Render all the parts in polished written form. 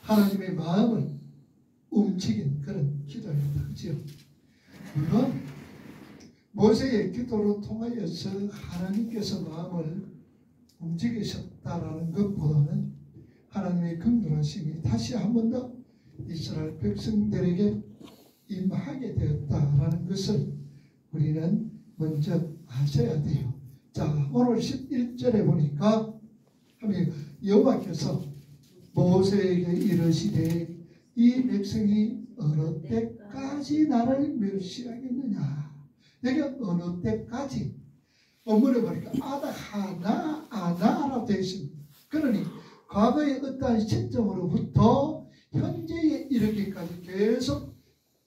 하나님의 마음을 움직인 그런 기도였다. 그죠? 물론 모세의 기도로 통하여서 하나님께서 마음을 움직이셨다라는 것보다는 하나님의 긍휼하심이 다시 한 번 더 이스라엘 백성들에게 임하게 되었다라는 것을 우리는 먼저 아셔야 돼요. 자, 오늘 11절에 보니까 여호와께서 모세에게 이르시되 이 백성이 어느 때까지 나를 멸시하겠느냐. 여기 어느 때까지 어머니 보니까 아다 하나라고 되어 있습니다. 그러니 과거의 어떠한 시점으로부터 현재에 이르기까지 계속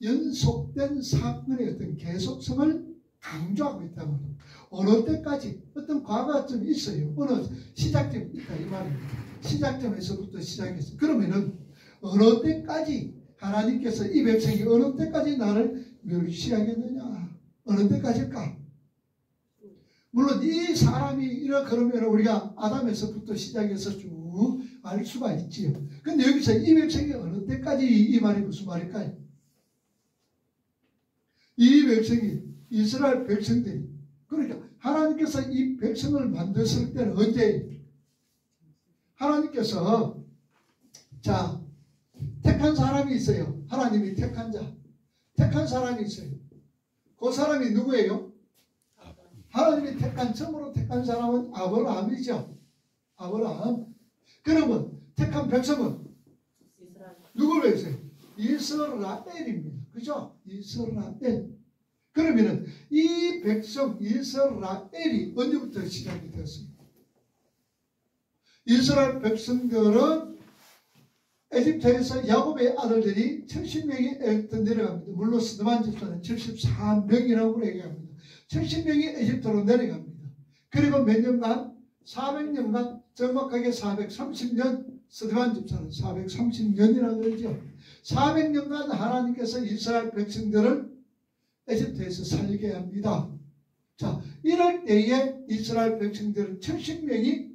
연속된 사건의 어떤 계속성을 강조하고 있다고 합니다. 어느 때까지 어떤 과거가 좀 있어요. 어느 시작점이 있다 이 말입니다. 시작점에서부터 시작해서 그러면은 어느 때까지 하나님께서 이 백성이 어느 때까지 나를 멸시하겠느냐. 어느 때까지일까? 물론 이 사람이 이렇게 그러면 우리가 아담에서부터 시작해서 쭉 알 수가 있지요. 근데 여기서 이 백성이 어느 때까지 이 말이 무슨 말일까요? 이 백성이 이스라엘 백성들이 그러니까 하나님께서 이 백성을 만드실 때는 언제? 하나님께서 자 택한 사람이 있어요. 하나님이 택한 자. 택한 사람이 있어요. 그 사람이 누구예요? 하나님이 처음으로 택한 사람은 아브라함이죠. 아브라함. 그러면 택한 백성은 누구를 했어요? 이스라엘입니다. 그죠? 이스라엘. 그러면은 이 백성 이스라엘이 언제부터 시작이 되었습니까? 이스라엘 백성들은 에집트에서 야곱의 아들들이 70명이 내려갑니다. 물론 스드만 집사는 74명이라고 얘기합니다. 70명이 에집트로 내려갑니다. 그리고 몇 년간? 400년간 정확하게 430년 스드만 집사는 430년이라고 그러죠. 400년간 하나님께서 이스라엘 백성들을 에집트에서 살게 합니다. 자, 이럴 때에 이스라엘 백성들은 70명이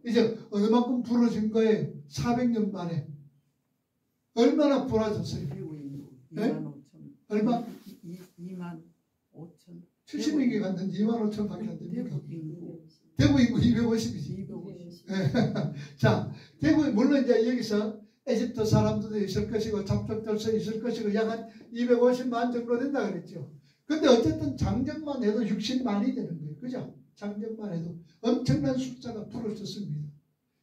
이제 얼마만큼 부러진 거예요? 400년 만에. 얼마나 부러졌어요? 네? 2만 5천. 얼마? 2만 5천. 70명이 갔는데 2만 5천 밖에 안 됩니까? 대구 인구 250이지. 250. 자, 대구 물론 이제 여기서 에집트 사람들도 있을 것이고 잡족들도 있을 것이고 약 한 250만 정도 된다 그랬죠. 근데 어쨌든 장정만 해도 60만이 되는 거예요. 그죠? 장정만 해도 엄청난 숫자가 부러졌습니다.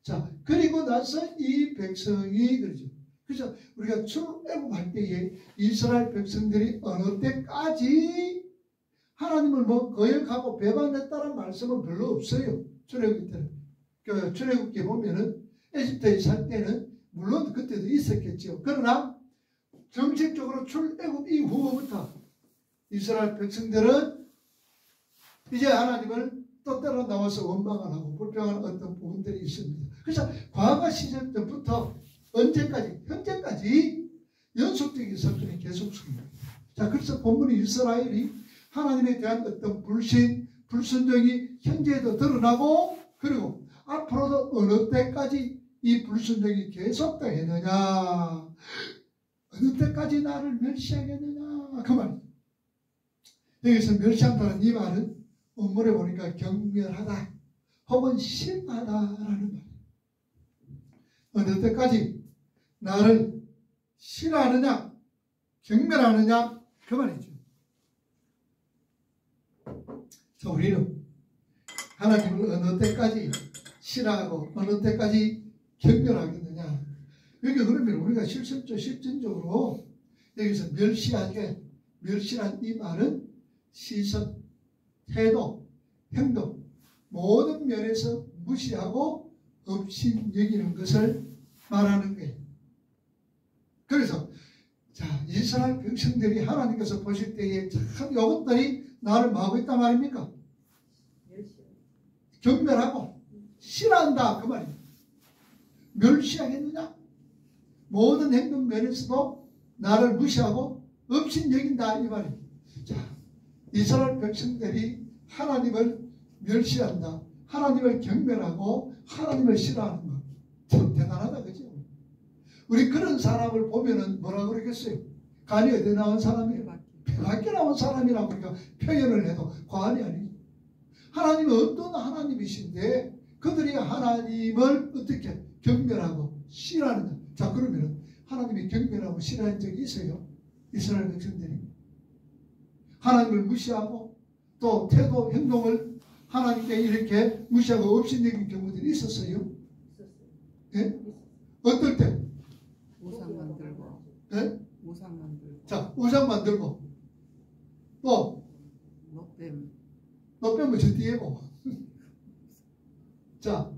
자, 그리고 나서 이 백성이 그러죠. 그래서 우리가 출애굽할 때에 이스라엘 백성들이 어느 때까지 하나님을 뭐 거역하고 배반했다는 말씀은 별로 없어요. 출애굽 때는. 그 출애굽기 보면은 에집트에 살 때는 물론 그때도 있었겠죠. 그러나 정식적으로 출애굽 이후부터 이스라엘 백성들은 이제 하나님을 뜻대로 나와서 원망을 하고 불평하는 어떤 부분들이 있습니다. 그래서 과거 시절 때부터 언제까지? 현재까지 연속적인 사건이 계속됩니다. 자, 그래서 본문이 이스라엘이 하나님에 대한 어떤 불신, 불순종이 현재에도 드러나고 그리고 앞으로도 어느 때까지 이 불순종이 계속되겠느냐? 어느 때까지 나를 멸시하겠느냐? 그 말이에요. 여기서 멸시한다는 이 말은 원문에 보니까 경멸하다 혹은 싫어하다라는 말이에요. 어느 때까지 나를 싫어하느냐 경멸하느냐 그 말이죠. 자, 우리는 하나님을 어느 때까지 싫어하고 어느 때까지 경멸하겠느냐. 여기 그러면 우리가 실질적으로 여기서 멸시란 이 말은 시선, 태도, 행동 모든 면에서 무시하고 업신여기는 것을 말하는 거예요. 그래서 자, 이스라엘 백성들이 하나님께서 보실 때에 참 이것들이 나를 뭐하고 있단 말입니까? 경멸하고 싫어한다 그 말이에요. 멸시하겠느냐? 모든 행동 면에서도 나를 무시하고 업신여긴다 이 말이에요. 자, 이스라엘 백성들이 하나님을 멸시한다. 하나님을 경멸하고 하나님을 싫어하는 것. 참 대단하다 그죠? 우리 그런 사람을 보면은 뭐라 그러겠어요? 간이 어디 나온 사람이에요? 배 밖에 나온 사람이라고 우리가 표현을 해도 과언이 아니죠. 하나님은 어떤 하나님이신데 그들이 하나님을 어떻게 경멸하고 싫어하느냐. 자, 그러면은 하나님이 경멸하고 싫어한 적이 있어요? 이스라엘 백성들이 하나님을 무시하고 또 태도 행동을 하나님께 이렇게 무시하고 없이 여긴 경우들이 있었어요. 예? 어떨 때? 우상 만들고. 예? 우상 만들고. 자, 우상 만들고 또 노뱀. 노뱀은 저 뒤에고 자,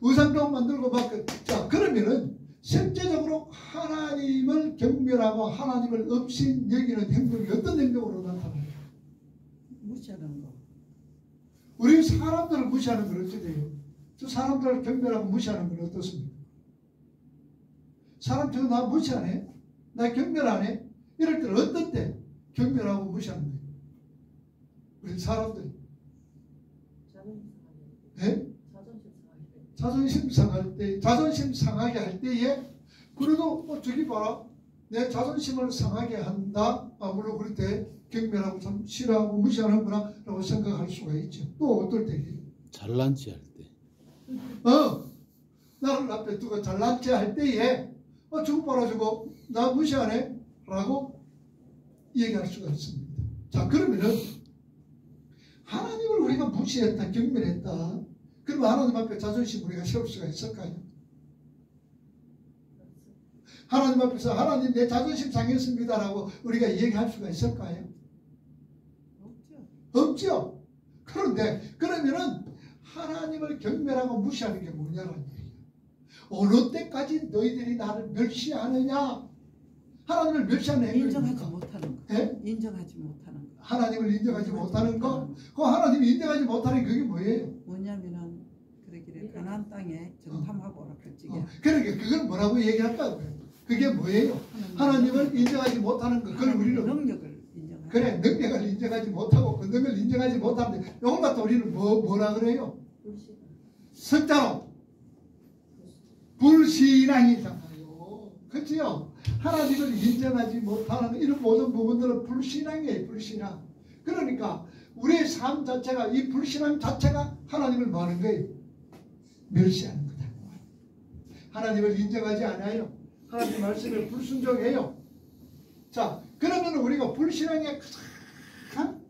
우상종 만들고 막 자, 그러면은 실제적으로 하나님을 경멸하고 하나님을 없이 여기는 행동이 어떤 행동으로 나타나요? 무시하는 거. 우리 사람들을 무시하는 건 어떻게 돼요? 저 사람들을 경멸하고 무시하는 건 어떻습니까? 사람 저거 나 무시하네? 나 경멸하네? 이럴 때는 어떤 때 경멸하고 무시하는 거예요? 우리 사람들이. 네? 자존심 상할 때, 자존심 상하게 할 때에, 그래도 저기 봐라, 내 자존심을 상하게 한다. 물론 그럴 때 경멸하고 참 싫어하고 무시하는구나 라고 생각할 수가 있죠. 또 어떨 때? 잘난 체 할 때. 나를 앞에 두고 잘난 체 할 때에 저거 봐라 저거 나 무시하네 라고 얘기할 수가 있습니다. 자, 그러면은 하나님을 우리가 무시했다, 경멸했다. 그러면 하나님 앞에 자존심 우리가 세울 수가 있을까요? 하나님 앞에서 하나님 내 자존심 상했습니다라고 우리가 얘기할 수가 있을까요? 없죠. 그런데 그러면은 하나님을 경멸하고 무시하는 게 뭐냐라는 얘기예요. 어느 때까지 너희들이 나를 멸시하느냐? 하나님을 멸시하는 행위를 인정하지 못하는 거. 네? 인정하지 못하는 거. 하나님을 인정하지 못하는 거? 그 하나님이 인정하지 못하는 그게 뭐예요? 뭐냐면은 그러기를 가나안 땅에 정탐하고 오라 그랬지게. 그러니까 그걸 뭐라고 얘기할까요? 그게 뭐예요? 하나님을 인정하지 못하는 거. 그걸 우리는 능력을 인정하는. 그래, 능력을 인정하지 못하고 그 능력을 인정하지 못하는데 이걸 갖다 우리는 뭐라 그래요? 숫자로 불신앙이잖아요. 그렇죠? 하나님을 인정하지 못하는 이런 모든 부분들은 불신앙이에요. 불신앙. 그러니까 우리의 삶 자체가 이 불신앙 자체가 하나님을 뭐 하는 거예요? 멸시하는 거다. 하나님을 인정하지 않아요. 하나님 말씀에 불순종해요. 자, 그러면 우리가 불신앙의 가장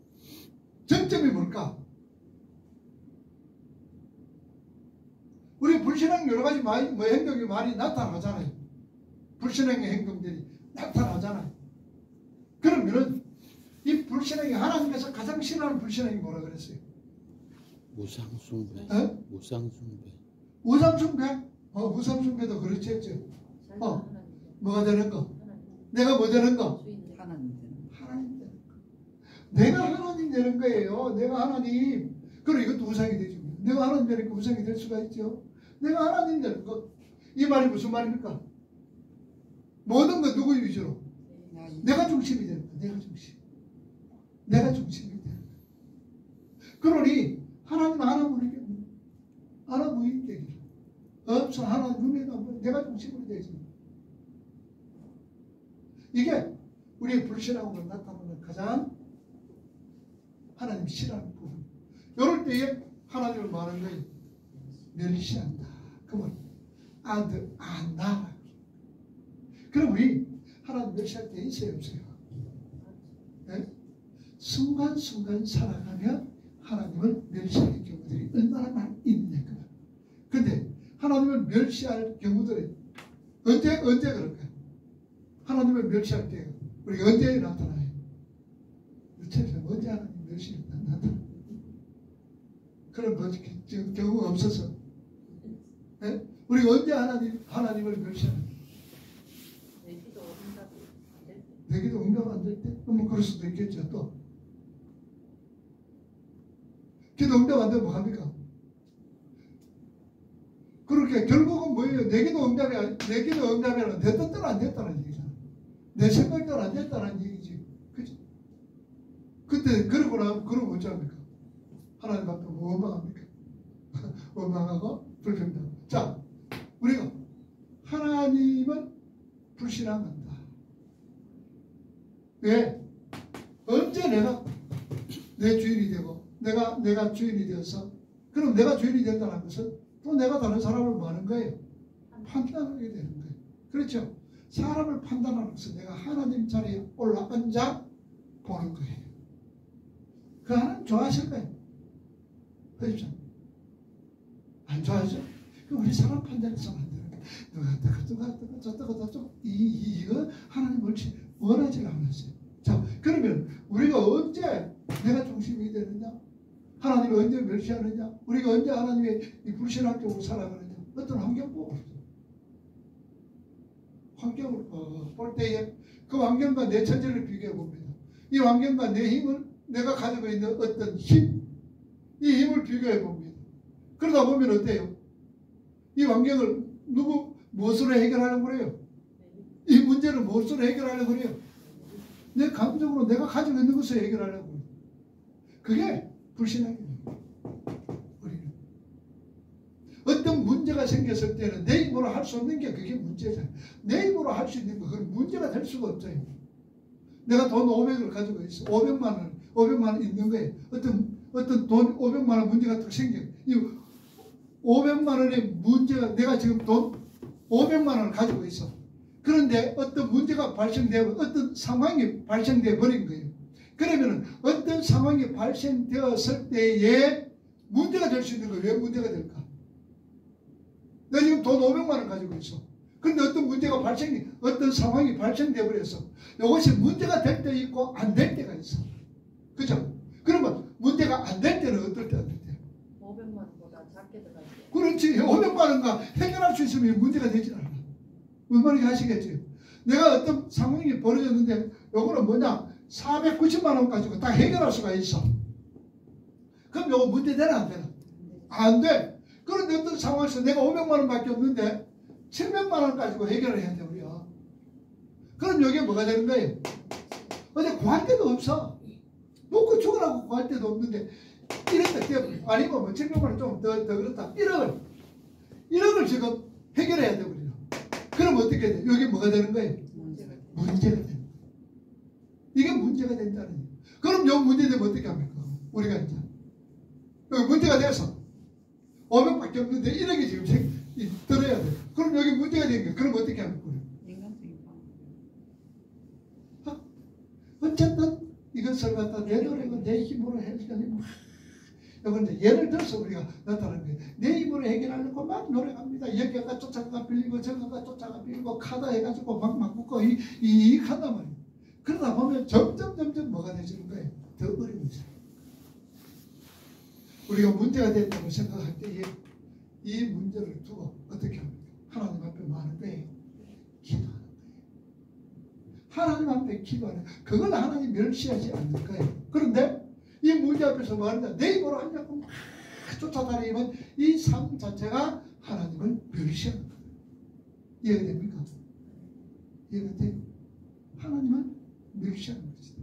정점이 뭘까? 우리 불신앙 여러 가지 행동이 많이 나타나잖아요. 불신앙의 행동들이 나타나잖아요. 그러면은 이 불신앙이 하나님께서 가장 싫어하는 불신앙이 뭐라 그랬어요? 우상숭배. 우상숭배. 우상숭배? 우상숭배도 그렇지 했죠. 뭐가 되는 거? 내가 뭐 되는 거? 하나님 되는 거. 하나님 되는 거. 내가 하나님 되는 거예요. 내가 하나님. 그럼 이것도 우상이 되죠. 내가 하나님 되니까 우상이 될 수가 있죠. 내가 하나님 되는 거. 이 말이 무슨 말입니까? 모든 거 누구 위주로? 내가 중심이 되는 거. 내가 중심. 내가 중심이 되는 거. 그러니 하나님 하나 무인되기를. 없어 하나 눈에가 내가 중심으로 되지. 이게 우리의 불신앙으로 나타나는 가장 하나님 싫어하는 부분. 이럴 때에 하나님을 말하는 거예요. 멸시한다. 그러면 안다. 그럼 우리 하나님 멸시할 때 있어요, 없어요? 네? 순간순간 살아가며 하나님을 멸시하는 경우들이 얼마나 많이 있느냐. 그런데 하나님을 멸시할 경우들이 언제 그럴까요? 하나님을 멸시할 때 우리가 언제 나타나요? 언제 하나님 멸시가 나타나요? 그런 경우가 없어서 네? 우리가 언제 하나님을 멸시하는 내 기도 응답 안 될 때? 뭐 그럴 수도 있겠죠. 또 기도 응답 안 되면 뭐 합니까? 그렇게 결국은 뭐예요? 내 기도 응답이 내 뜻대로 안 됐다는 얘기잖아. 내 생각대로 안 됐다는 얘기지. 그치? 그때 그러고 나면 그러면 어찌합니까? 하나님 앞에 원망합니까? 원망하고 불평하고. 자, 우리가 하나님을 불신앙한다. 왜? 언제 내가 내 주인이 되고 내가 주인이 되어서 그럼 내가 주인이 된다는 것은 또 내가 다른 사람을 뭐 하는 거예요? 판단하게 되는 거예요. 그렇죠? 사람을 판단하는 것은 내가 하나님 자리에 올라앉아 보는 거예요. 그 하나님 좋아하실 거예요. 그렇죠? 안 좋아하죠? 우리 사람 판단해서는 안 되는 거예요. 누가 이거 하나님 옳지 원하지 않았어요. 자, 그러면 우리가 언제 내가 중심이 되느냐? 하나님이 언제 멸시하느냐? 우리가 언제 하나님의 불신앙적으로 살아가느냐? 어떤 환경 보고 환경을 볼 때에 그 환경과 내 처지를 비교해 봅니다. 이 환경과 내 힘을 내가 가지고 있는 어떤 힘, 이 힘을 비교해 봅니다. 그러다 보면 어때요? 이 환경을 무엇으로 해결하려고 그래요? 이 문제를 무엇으로 해결하려고 그래요? 내 감정으로 내가 가지고 있는 것을 해결하려고 그래요. 그게 불신앙이에요. 우리는 어떤 문제가 생겼을 때는 내 힘으로 할 수 없는 게 그게 문제잖아요. 내 힘으로 할 수 있는 거 그건 문제가 될 수가 없어요. 내가 돈 500을 가지고 있어. 500만 원 있는 거예요. 어떤 돈 500만 원 문제가 딱 생겨. 이 500만 원의 문제가 내가 지금 돈 500만 원을 가지고 있어. 그런데 어떤 문제가 발생되고 어떤 상황이 발생되어 버린 거예요. 그러면 어떤 상황이 발생되었을 때에 문제가 될 수 있는 거예요. 왜 문제가 될까? 내가 지금 돈 500만 원 가지고 있어. 그런데 어떤 상황이 발생되어 버렸어. 이것이 문제가 될 때 있고 안 될 때가 있어. 그죠? 그러면 문제가 안 될 때는 어떨 때 안 될 때? 500만 원보다 작게 들어갈 때. 그렇지. 500만 원과 해결할 수 있으면 문제가 되지 않아. 무슨 말인지 아시겠죠? 내가 어떤 상황이 벌어졌는데 요거는 뭐냐? 490만 원 가지고 딱 해결할 수가 있어. 그럼 요거 문제 되나 안 되나? 안 돼. 그런데 어떤 상황에서 내가 500만 원밖에 없는데 700만 원 가지고 해결을 해야 돼 우리가. 그럼 여기에 뭐가 되는 거예요? 어제 구할 데도 없어. 먹고 죽으라고 구할 데도 없는데 1억 때 아니면 뭐 700만 원 좀 더 그렇다. 1억을 지금 해결해야 돼 우리는. 그럼 어떻게 돼? 여기 뭐가 되는 거예요? 문제가 되는 거예요. 이게 문제가 된다는 거예요. 그럼 요 문제 되면 어떻게 합니까? 우리가 이제 여기 문제가 돼서 500밖에 없는데 1억이 지금 들어야 돼. 그럼 여기 문제가 되는 거예요. 그럼 어떻게 합니까? 인간적인 방법. 어쨌든 이것을 갖다 내 노력과 내 힘으로 해결하려고 이건 이제 예를 들어서 우리가 나타나는 거예요. 내 힘으로 해결하려고 막 노력합니다. 여기가 쫓아가 빌리고 저기가 쫓아가 빌리고 카드 해가지고 막 묶고 이 한단 말이에요. 그러다 보면 점점 뭐가 되지는 거예요. 더 어려워져요. 우리가 문제가 됐다고 생각할 때에 이 문제를 두고 어떻게 합니까? 하나님 앞에 많은 거예요. 기도하는 거예요. 하나님 앞에 기도하는 거예요. 그걸 하나님 멸시하지 않는 거예요. 그런데 이 문제 앞에서 말한다. 내 입으로 하냐고 막 쫓아다니면 이 삶 자체가 하나님을 멸시하는 거예요. 이해가 됩니까? 이해가 돼요? 하나님을 멸시하는 것이다.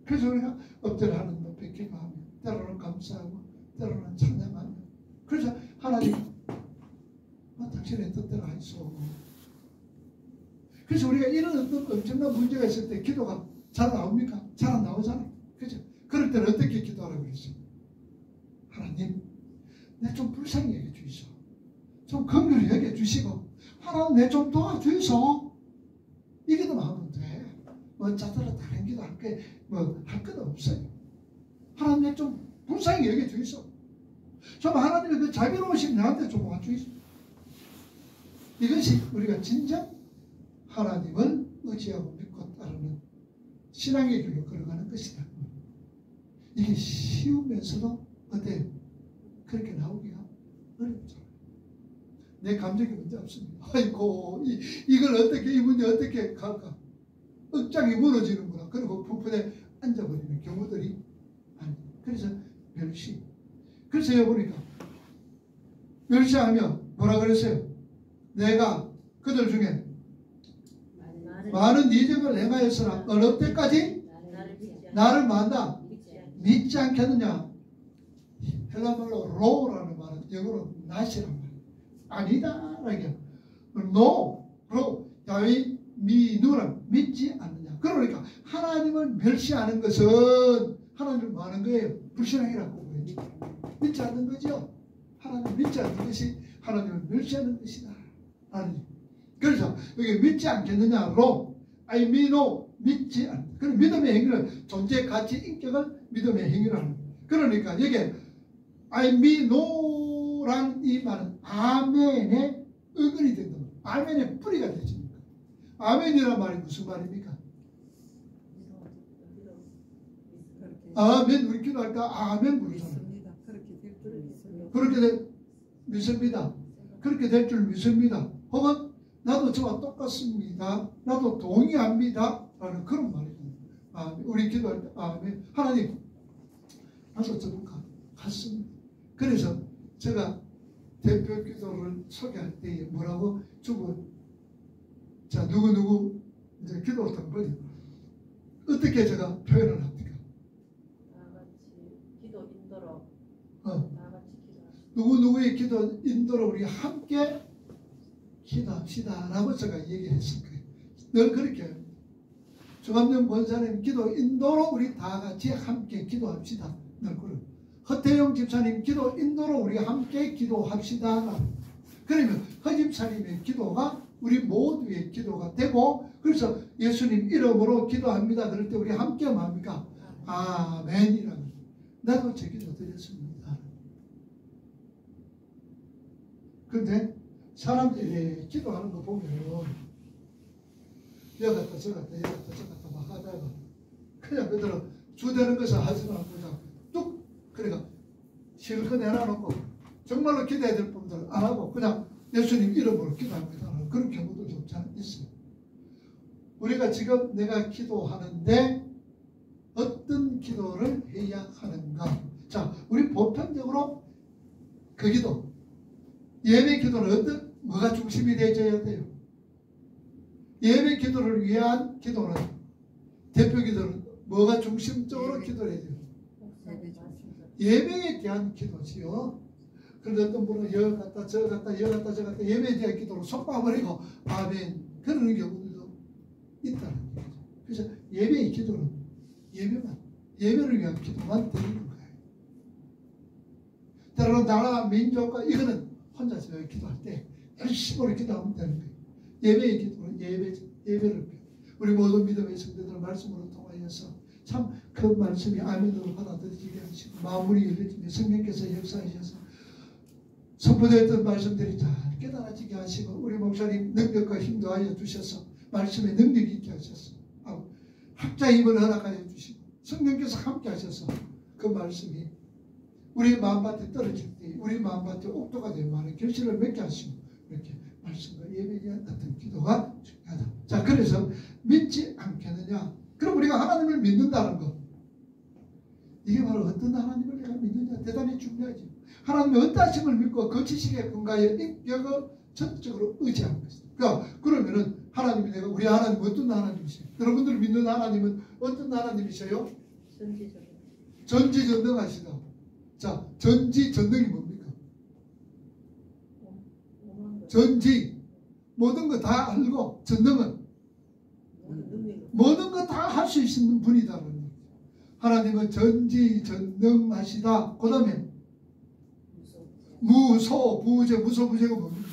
그래서 우리가 엎드려 하는 높이 기도하며 때로는 감사하고 때로는 찬양하며 그래서 하나님 당신의 뜻대로 하시오. 그래서 우리가 이런 어떤 엄청난 문제가 있을 때 기도가 잘 나옵니까? 잘 안 나오잖아요. 그죠? 그럴 때는 어떻게 기도하라고 그랬어요? 하나님, 내 좀 불쌍히 여겨 주시오. 좀 긍휼히 여겨 주시고, 하나님 내 좀 도와주이소. 이게 더 마음은 돼. 뭐 자들은 다른 기도 할 게 뭐 할 것 없어요. 하나님 내 좀 불쌍히 여겨 주이소. 좀 하나님의 그 자비로우신 나한테 좀 와주이소. 이것이 우리가 진정 하나님을 의지하고 믿고 따르는 신앙의 길로 걸어가는 것이다. 이게 쉬우면서도 어때요? 그렇게 나오기가 어렵죠. 내 감정이 문제 없습니다. 아이고 이걸 어떻게 이 문제 어떻게 갈까? 억장이 무너지는구나. 그리고 부푼에 앉아버리는 경우들이 많아요. 그래서 멸시. 그래서 여보니까 멸시하면 뭐라 그랬어요? 내가 그들 중에 많은 이적을 행하였으나 어느 때까지 나를 만다 믿지 않겠느냐? 헬라말로 로라는 말은 영어로 not이란 말이에요. 아니다. No. 로. 야 아이미누라 믿지 않느냐. 그러니까 하나님을 멸시하는 것은 하나님을 뭐 하는 거예요? 불신앙이라고 믿지 않는 거죠. 하나님을 믿지 않는 것이 하나님을 멸시하는 것이다. 아니. 그래서 여기 믿지 않겠느냐로 아이미노 믿지 않. 그럼 믿음의 행위는 존재, 가치, 인격을 믿음의 행위를 하는 거예요. 그러니까 여기 아이미노란 이 말은 아멘의 어근이 된다. 아멘의 뿌리가 되십니까? 아멘이란 말이 무슨 말입니까? 아멘 우리 기도할 때 아멘 부르잖아요. 믿습니다. 그렇게 될 줄 믿습니다. 그렇게 믿습니다. 그렇게 될 줄 믿습니다. 혹은 나도 저와 똑같습니다. 나도 동의합니다. 라는 그런 말이거든요. 우리 기도할 때 아멘. 하나님 나도 저와 같습니다. 그래서 제가 대표 기도를 소개할 때 뭐라고 주고 자 누구 이제 기도를 당번이 어떻게 제가 표현을 합니까? 다같이 기도 인도로 다같이 기도합시다. 누구의 기도 인도로 우리 함께 기도합시다 라고 제가 얘기했을 거예요. 늘 그렇게 조감령 권사님 기도 인도로 우리 다 같이 함께 기도합시다. 늘 그런 허태영 집사님 기도 인도로 우리 함께 기도합시다. 그러면 허 집사님의 기도가 우리 모두의 기도가 되고 그래서 예수님 이름으로 기도합니다. 그럴 때 우리 함께 뭡니까? 아멘이라는 나도 제 기도 드렸습니다. 그런데 사람들이 기도하는 거 보면 여기 갔다 저 갔다 여기 갔다 저 갔다 막 하다가 그냥 그대로 주되는 것을 하지 않고 그냥 뚝 그러니까 실컷 내놔놓고 정말로 기도해야 될 분들 안 하고 그냥 예수님 이름으로 기도합니다. 그런 경우도 좀 잘 있어요. 우리가 지금 내가 기도하는데 어떤 기도를 해야 하는가? 자, 우리 보편적으로 그 기도 예배 기도는 뭐가 중심이 되어야 돼요? 예배 기도를 위한 기도는 대표 기도는 뭐가 중심적으로 기도를 해야 돼요? 예배에 대한 기도지요. 그런데 어떤 분은 여기 갔다 저 갔다 여기 갔다 저 갔다 예배에 대한 기도로 속박버리고 아멘 그러는 경우도 있다는 거죠. 그래서 예배의 기도는 예배를 위한 기도만 드리는 거예요. 때로는 나라 민족과 이거는 혼자서 기도할 때 열심히 기도하면 되는 거예요. 예배의 기도는 예배를 우리 모든 믿음의 성도들 말씀으로 통하여서 참 그 말씀이 아멘으로 받아들이게 하시고 마무리 열려지며 성령께서 역사하셔서 선포되었던 말씀들이 잘 깨달아지게 하시고 우리 목사님 능력과 힘도 하여 주셔서 말씀에 능력이 있게 하셔서 학자 힘을 허락하여 주시고 성령께서 함께 하셔서 그 말씀이 우리 마음밭에 떨어질 때 우리 마음밭에 옥토가 되어 많은 결실을 맺게 하시고 이렇게 말씀과 예배에 대한 어떤 기도가 중요하다. 자, 그래서 믿지 않겠느냐? 그럼 우리가 하나님을 믿는다는 것 이게 바로 어떤 하나님을 내가 믿느냐 대단히 중요하죠. 하나님의 어떠하심을 믿고 그 지식의 근거에 인격을 전적으로 의지하는 것입니다. 그러면은 하나님이 내가 우리 하나님 어떤 하나님이세요? 여러분들 믿는 하나님은 어떤 하나님이세요? 전지전능하시다. 자, 전지전능이 뭡니까? 전지 모든 거 다 알고 전능은 모든 거 다 할 수 있는 분이다. 하나님은 전지전능하시다. 그 다음에 무소부재가 뭡니까?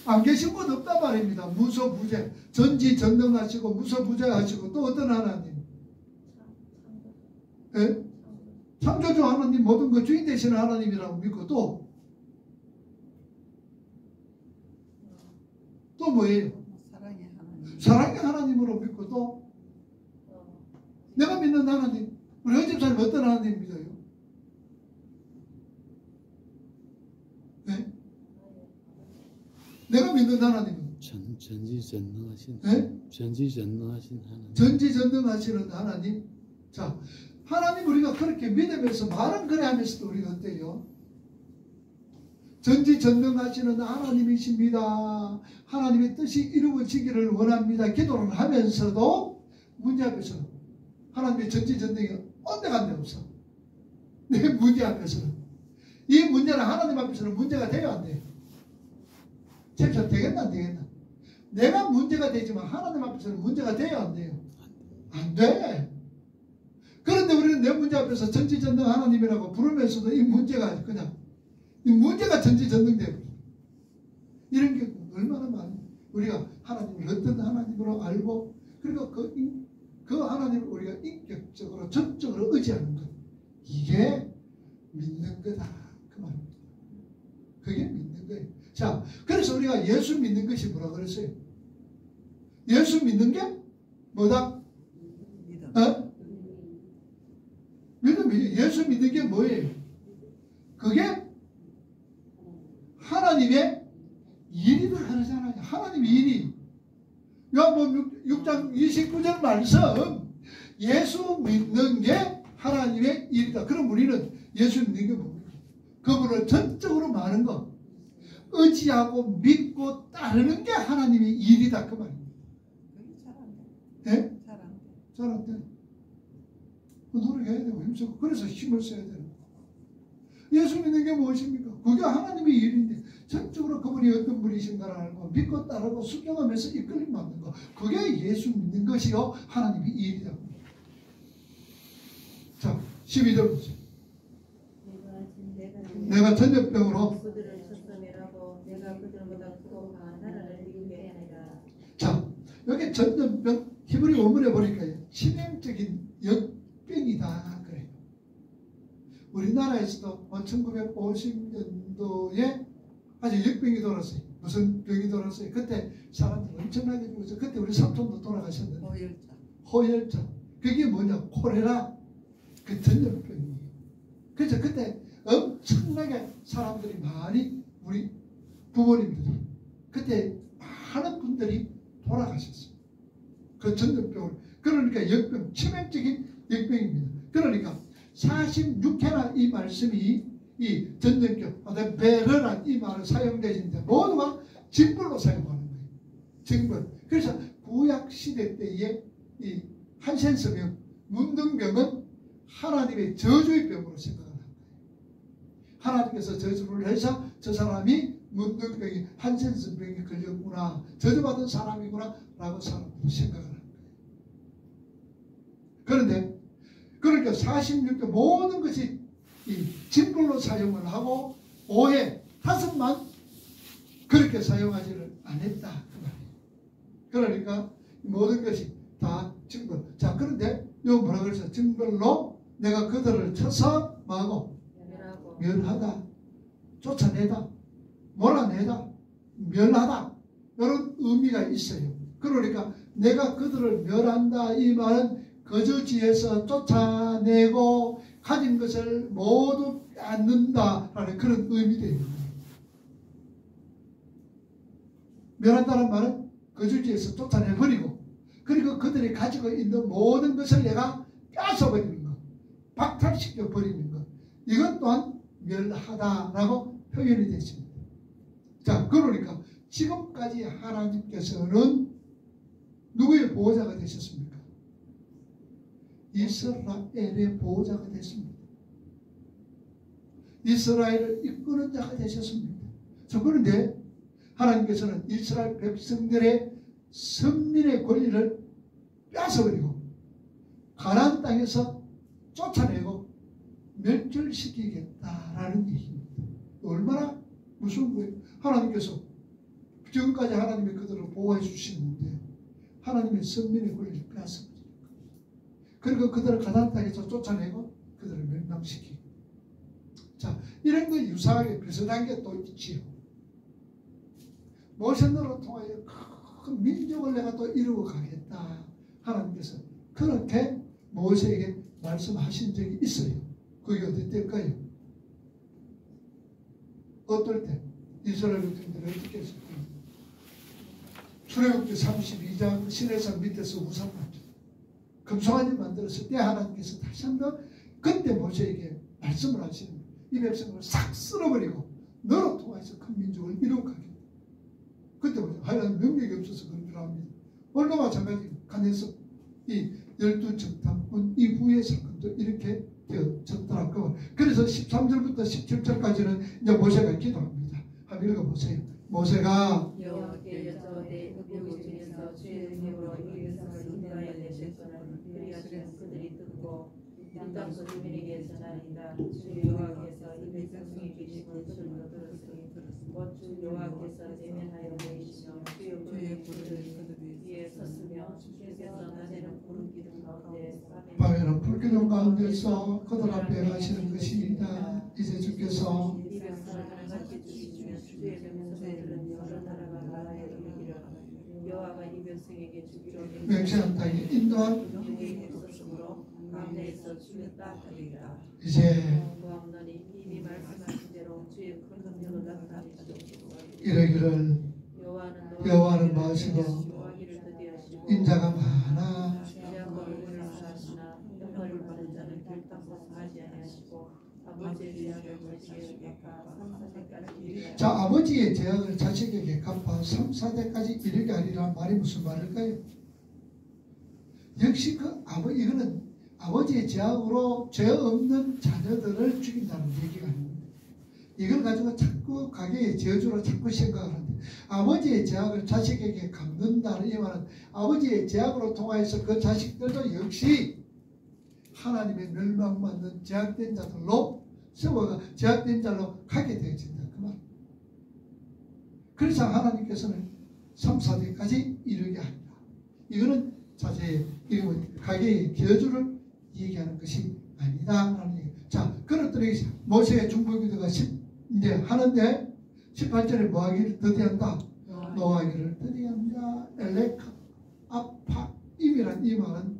안 계신 분 없단 말입니다. 무소부재 전지전능하시고 무소부재하시고 또 어떤 하나님? 예? 창조주 하나님 모든 것 주인 되시는 하나님이라고 믿고 또 뭐예요? 사랑의 하나님으로 믿고 또 내가 믿는 하나님 우리 허집사님 어떤 하나님 믿어요? 네? 내가 믿는 하나님은 전지전능하신 네? 전지전능하신 하나님 전지전능하시는 하나님. 자, 하나님 우리가 그렇게 믿으면서 말은 그래 하면서도 우리가 어때요? 전지전능하시는 하나님이십니다. 하나님의 뜻이 이루어지기를 원합니다. 기도를 하면서도 문제 앞에서는 하나님의 전지전능이 온데간데 없어. 내 문제 앞에서는 이 문제는 하나님 앞에서는 문제가 돼야 안 돼. 참 되겠나 안 되겠나? 내가 문제가 되지만 하나님 앞에서는 문제가 돼요, 안 돼요? 안 돼. 그런데 우리는 내 문제 앞에서 전지전능 하나님이라고 부르면서도 이 문제가 그냥 이 문제가 전지전능돼요. 이런 게 얼마나 많이 우리가 하나님을 어떤 하나님으로 알고 그리고 그 하나님을 우리가 인격적으로 전적으로 의지하는 것, 이게 믿는 거다 그 말입니다. 그게 믿는 거예요. 자, 그래서 우리가 예수 믿는 것이 뭐라 그랬어요? 예수 믿는 게 뭐다? 믿음. 믿음이 예수 믿는 게 뭐예요? 그게 하나님의 일이다 그러잖아요. 하나님의 일이. 요한복음 6장 29절 말씀, 예수 믿는 게 하나님의 일이다. 그럼 우리는 예수 믿는 게 뭡니까? 그분을 전적으로 많은 것, 의지하고 믿고 따르는 게 하나님의 일이다 그 말입니다. 네? 잘 안 돼. 노력해야 되고 힘쓰고 그래서 힘을 써야 되는 거예요. 예수 믿는 게 무엇입니까? 그게 하나님의 일인데 전적으로 그분이 어떤 분이신가를 알고 믿고 따르고 순종하면서 이끌림 받는 거, 그게 예수 믿는 것이요 하나님의 일이다. 자, 12절 보세요. 내가 전염병으로 그들을 쳤음이라고 내가 그들보다 크고 강한 나라를 이루게 하리라. 자, 여기 전염병 히브리 원문에 보니까 치명적인 역병이다 그래요. 우리나라에서도 1950년도에 아주 역병이 돌았어요. 무슨 병이 돌았어요? 그때 사람들 엄청나게 죽었어요. 그때 우리 삼촌도 돌아가셨는데 호열자. 그게 뭐냐? 콜레라 그 전염병이에요. 그래서 그때 엄청나게 사람들이 많이 우리 부모님들이 그때 많은 분들이 돌아가셨어요. 그 전염병을. 그러니까 역병, 치명적인 역병입니다. 그러니까 46회나 이 말씀이 이 전염병, 베르란 이 말을 사용되는데 모두가 징벌로 사용하는 거예요. 징벌. 그래서 구약 시대 때의 이 한센스병, 문둥병은 하나님의 저주의 병으로 생각을 합니다. 하나님께서 저주를 해서 저 사람이 문둥병이 한센스병이 걸렸구나, 저주받은 사람이구나 라고 사람들이 생각을 합니다. 그런데 그러니까 46대 모든 것이 이 징벌로 사용을 하고 오해 5만 그렇게 사용하지를 않았다 그 말이에요. 그러니까 모든 것이 다 징벌. 자, 그런데 요 뭐라 그래서 징벌로 내가 그들을 쳐서 뭐하고 멸하다, 쫓아내다, 몰아내다, 멸하다 이런 의미가 있어요. 그러니까 내가 그들을 멸한다 이 말은 거주지에서 쫓아내고 가진 것을 모두 뺏는다라는 그런 의미입니다. 멸한다는 말은 거주지에서 쫓아내버리고 그리고 그들이 가지고 있는 모든 것을 내가 뺏어버리는 것, 박탈시켜버리는 것, 이것 또한 멸하다라고 표현이 됐습니다. 자, 그러니까 지금까지 하나님께서는 누구의 보호자가 되셨습니까? 이스라엘의 보호자가 됐습니다. 이스라엘을 이끄는 자가 되셨습니다. 자, 그런데 하나님께서는 이스라엘 백성들의 선민의 권리를 뺏어버리고 가나안 땅에서 쫓아내고 멸절시키겠다라는 얘기입니다. 얼마나 무서운 거예요. 하나님께서 지금까지 하나님이 그들을 보호해 주시는데 하나님의 선민의 권리를 뺏어버리고 그리고 그들을 가나안 땅에서 쫓아내고 그들을 멸망시키고. 자, 이런 거 유사하게 비슷한 게 또 있지요. 모세너로 통하여 큰 민족을 내가 또 이루어 가겠다. 하나님께서 그렇게 모세에게 말씀하신 적이 있어요. 그게 어떨 때일까요? 어떨 때? 이스라엘 백성들이 어떻게 했을까요? 출애굽기 32장 시내산 밑에서 우상 만져 금송아지 만들었을 때 하나님께서 다시 한번 그때 모세에게 말씀을 하시는 거예요. 이 백성을 싹 쓸어버리고 너로 통해서 큰 민족을 이룩하겠다. 그때 보세요. 하나님 능력이 없어서 그런 줄 압니다. 오늘도 마찬가지 간에서 이 12정탐꾼 이후의 사건도 이렇게 되어졌더라고요. 그래서 13절부터 17절까지는 이제 모세가 기도합니다. 한번 읽어보세요. 모세가 여호와께 여쭈어 내 의복이 주께서 주의 능력으로 이 백성을 인도하여 내셨거늘 그리하시면 그들이 듣고 땅 주민에게 전하리이다. 주 여호와께서 이 백성에게 계시고 들으며 들었으니 주 여호와께서 내면하여 보이시며 주의 그들 위에 섰으며 주께서 낮에는 구름 기둥 가운데 밤에는 불기둥 가운데서 그들 앞에 가시는 것이다. 이제 주께서 이 백성을 하나같이 주시며 주의 백성들은 여러 나라가 나라에 이르기를 여호와가 이 백성에게 주기로 맹세한 땅에 인도한 영광이 없었으므로 가운데에서 주였다 하리라. 이제 모함너니 이미 말씀하신 대로 주의 큰 능력을 나타내시옵소서. 이러기를 여호와는 마시고 노하기를 더디하시고 인자가 많아 죄악과 의를 사하시나 형벌을 받은 자는 결단코 사하지 아니하시고 아버지의 죄악을 자식에게 갚아 3,4대까지 이르게 자, 아버지의 재앙을 자식에게 갚아 3, 4대까지 이르게 하리라는 말이 무슨 말일까요? 역시 이거는 아버지의 재앙으로 죄 없는 자녀들을 죽인다는 얘기가 아닙니다. 이걸 가지고 자꾸 가게의 저주로 자꾸 생각하는데 아버지의 재앙을 자식에게 갚는다는 이 말은 아버지의 재앙으로 통하여서 그 자식들도 역시 하나님의 멸망받는 제약된 자들로 세워가 제약된 자로 가게 되어진다. 그 말. 그래서 하나님께서는 3, 4대까지 이르게 한다. 이거는 자제의 가게의 저주를 얘기하는 것이 아니다. 라는 얘기. 자, 그렇더니 모세의 중보기도가 이제 하는데 18절에 뭐 하기를 더디한다. 노하기를 더디한다. 엘레카 아파 임이란 이 말은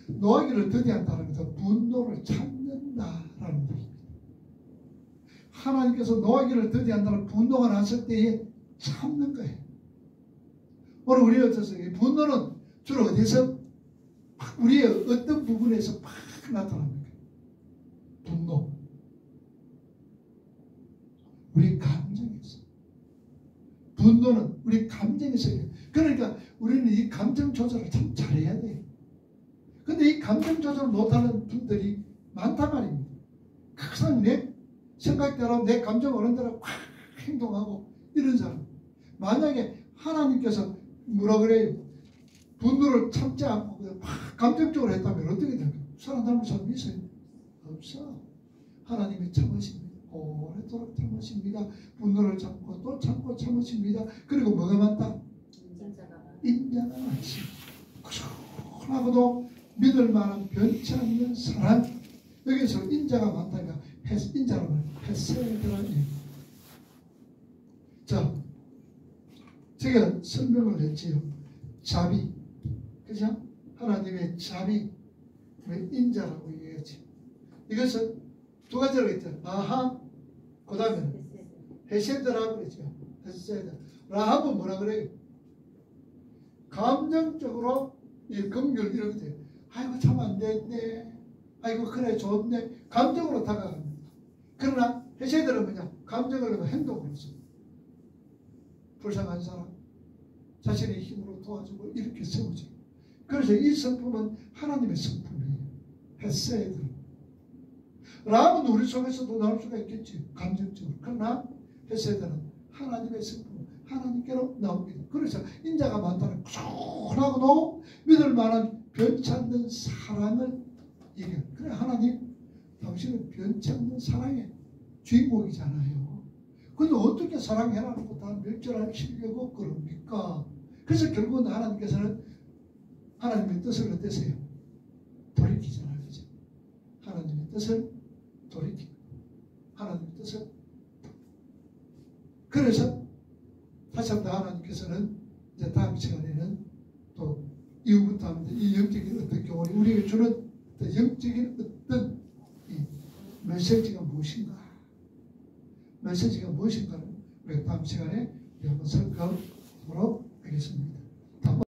노하기를 더디한다는 것은 분노를 참는다라는 얘기입니다. 하나님께서 노하기를 더디한다는 분노가 났을 때에 참는 거예요. 오늘 우리 어째서 분노는 주로 어디서 우리의 어떤 부분에서 막 나타납니까? 분노. 우리 감정에서. 분노는 우리 감정에서. 그러니까 우리는 이 감정 조절을 참 잘해야 돼요. 근데 이 감정 조절을 못하는 분들이 많단 말입니다. 항상 내 생각대로 내 감정 어른 대로 확 행동하고 이런 사람. 만약에 하나님께서 뭐라 그래요? 분노를 참지 않고 확 감정적으로 했다면 어떻게 될까요? 살아남을 사람이 있어요? 없어. 하나님이 참으십니다. 오래도록 참으십니다. 분노를 참고 또 참고 참으십니다. 그리고 뭐가 많다? 인자가 많습니다. 그러고도 믿을 만한 변치 않는 사람. 여기서 인자가 많다니까 인자는 헤세드라는 얘기. 자, 제가 설명을 했지요. 자비. 그죠? 하나님의 자비. 인자라고 얘기했지. 이것은 두 가지로 했죠. 아하, 그 다음에 헤세드라고 그랬죠. 헤세드. 라합은 뭐라 그래요? 감정적으로 이 긍휼 이렇게 돼요. 아이고 참 안 됐네. 아이고 그래 좋네. 감정으로 다가갑니다. 그러나 헤세드는 뭐냐? 감정을 넣고 행동으로 써. 불쌍한 사람 자신의 힘으로 도와주고 이렇게 세우죠. 그래서 이 성품은 하나님의 성품이에요. 헤세드. 라합은 우리 속에서도 나올 수가 있겠지. 감정적으로. 그러나 헤세드는 하나님의 성품, 하나님께로 나옵니다. 그래서 인자가 많다는 구속하고도 믿을 만한 변치 않는 사랑을 얘기해요. 그래 하나님 당신은 변치 않는 사랑의 주인공이잖아요. 근데 어떻게 사랑해라고 다 멸절할 실력 없고 그럽니까? 그래서 결국은 하나님께서는 하나님의 뜻을 어떠세요? 돌이키잖아요. 그죠? 하나님의 뜻을 돌이키고 하나님의 뜻을 그래서 다시 한번 하나님께서는 이제 다음 시간에는 또 이후부터 합니다. 이 영적인 어떤 경험이 우리에게 주는 영적인 어떤 이 메시지가 무엇인가? 메시지가 무엇인가를 우리가 다음 시간에 한번 살펴보도록 하겠습니다.